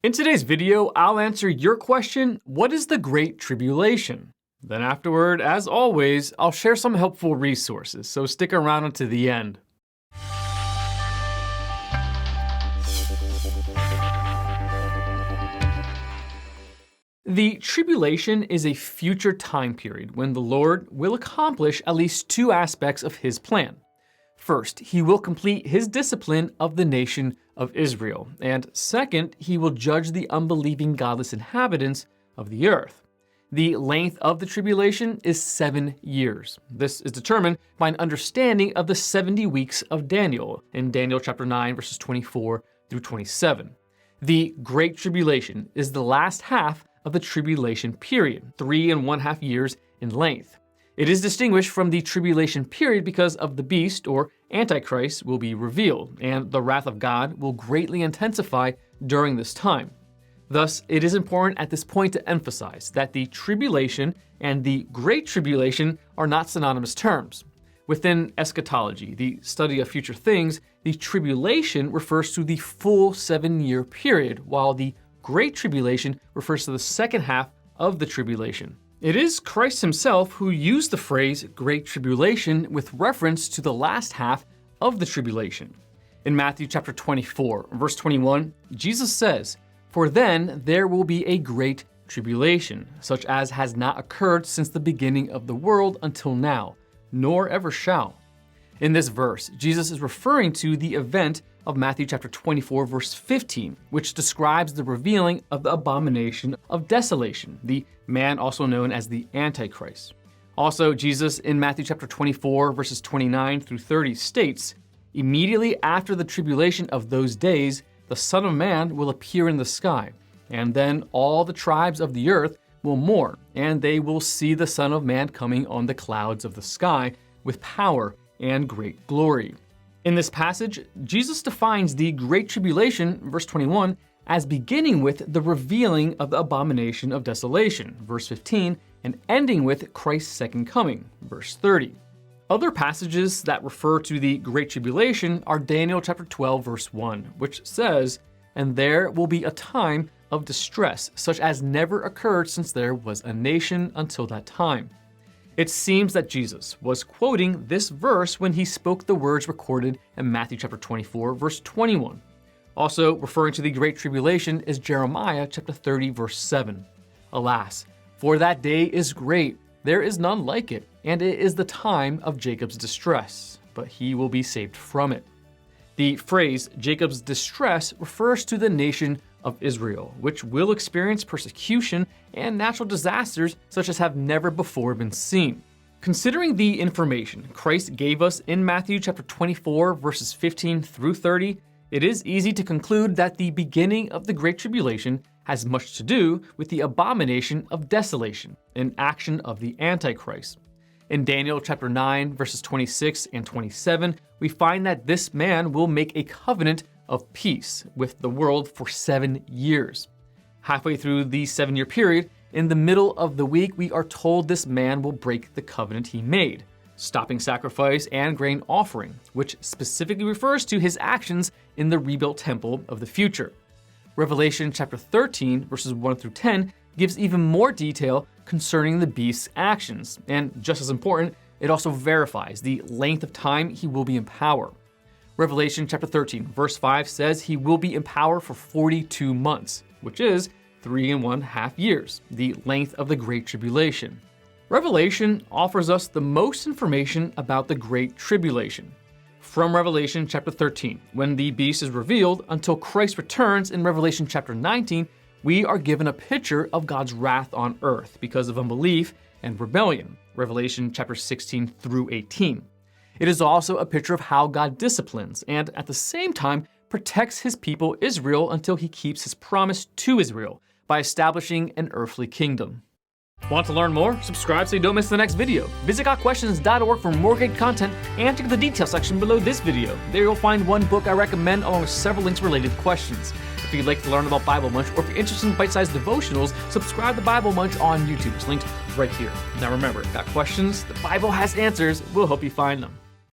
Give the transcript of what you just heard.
In today's video, I'll answer your question, what is the Great Tribulation? Then afterward, as always, I'll share some helpful resources, so stick around until the end. The tribulation is a future time period when the Lord will accomplish at least two aspects of his plan. First, he will complete his discipline of the nation of Israel, and second, he will judge the unbelieving godless inhabitants of the earth. The length of the tribulation is 7 years. This is determined by an understanding of the 70 weeks of Daniel in Daniel chapter 9 verses 24 through 27. The Great Tribulation is the last half of the tribulation period, 3.5 years in length. It is distinguished from the tribulation period because of the beast, or Antichrist, will be revealed, and the wrath of God will greatly intensify during this time. Thus, it is important at this point to emphasize that the tribulation and the Great Tribulation are not synonymous terms. Within eschatology, the study of future things, the tribulation refers to the full 7-year period, while the Great Tribulation refers to the second half of the tribulation. It is Christ himself who used the phrase Great Tribulation with reference to the last half of the tribulation. In Matthew chapter 24, verse 21, Jesus says, "For then there will be a great tribulation, such as has not occurred since the beginning of the world until now, nor ever shall." In this verse, Jesus is referring to the event of Matthew chapter 24, verse 15, which describes the revealing of the abomination of desolation, the man also known as the Antichrist. Also, Jesus in Matthew chapter 24, verses 29 through 30 states, "Immediately after the tribulation of those days, the Son of Man will appear in the sky, and then all the tribes of the earth will mourn, and they will see the Son of Man coming on the clouds of the sky with power and great glory." In this passage, Jesus defines the Great Tribulation, verse 21, as beginning with the revealing of the abomination of desolation, verse 15, and ending with Christ's second coming, verse 30. Other passages that refer to the Great Tribulation are Daniel chapter 12, verse 1, which says, "And there will be a time of distress, such as never occurred since there was a nation until that time." It seems that Jesus was quoting this verse when he spoke the words recorded in Matthew chapter 24, verse 21. Also referring to the Great Tribulation is Jeremiah chapter 30, verse 7. "Alas, for that day is great, there is none like it, and it is the time of Jacob's distress, but he will be saved from it." The phrase Jacob's distress refers to the nation of Israel, which will experience persecution and natural disasters such as have never before been seen. Considering the information Christ gave us in Matthew chapter 24, verses 15 through 30, it is easy to conclude that the beginning of the Great Tribulation has much to do with the abomination of desolation, an action of the Antichrist. In Daniel chapter 9, verses 26 and 27, we find that this man will make a covenant of peace with the world for 7 years. Halfway through the 7-year period, in the middle of the week, we are told this man will break the covenant he made, stopping sacrifice and grain offering, which specifically refers to his actions in the rebuilt temple of the future. Revelation chapter 13, verses 1 through 10, gives even more detail concerning the beast's actions, and just as important, it also verifies the length of time he will be in power. Revelation chapter 13, verse 5 says he will be in power for 42 months, which is 3.5 years, the length of the Great Tribulation. Revelation offers us the most information about the Great Tribulation. From Revelation chapter 13, when the beast is revealed, until Christ returns in Revelation chapter 19, we are given a picture of God's wrath on earth because of unbelief and rebellion, Revelation chapter 16 through 18. It is also a picture of how God disciplines and, at the same time, protects his people Israel until he keeps his promise to Israel by establishing an earthly kingdom. Want to learn more? Subscribe so you don't miss the next video. Visit gotquestions.org for more great content and check the details section below this video. There you'll find one book I recommend along with several links related to questions. If you'd like to learn about Bible Munch, or if you're interested in bite-sized devotionals, subscribe to Bible Munch on YouTube. It's linked right here. Now remember, got questions? The Bible has answers. We'll help you find them.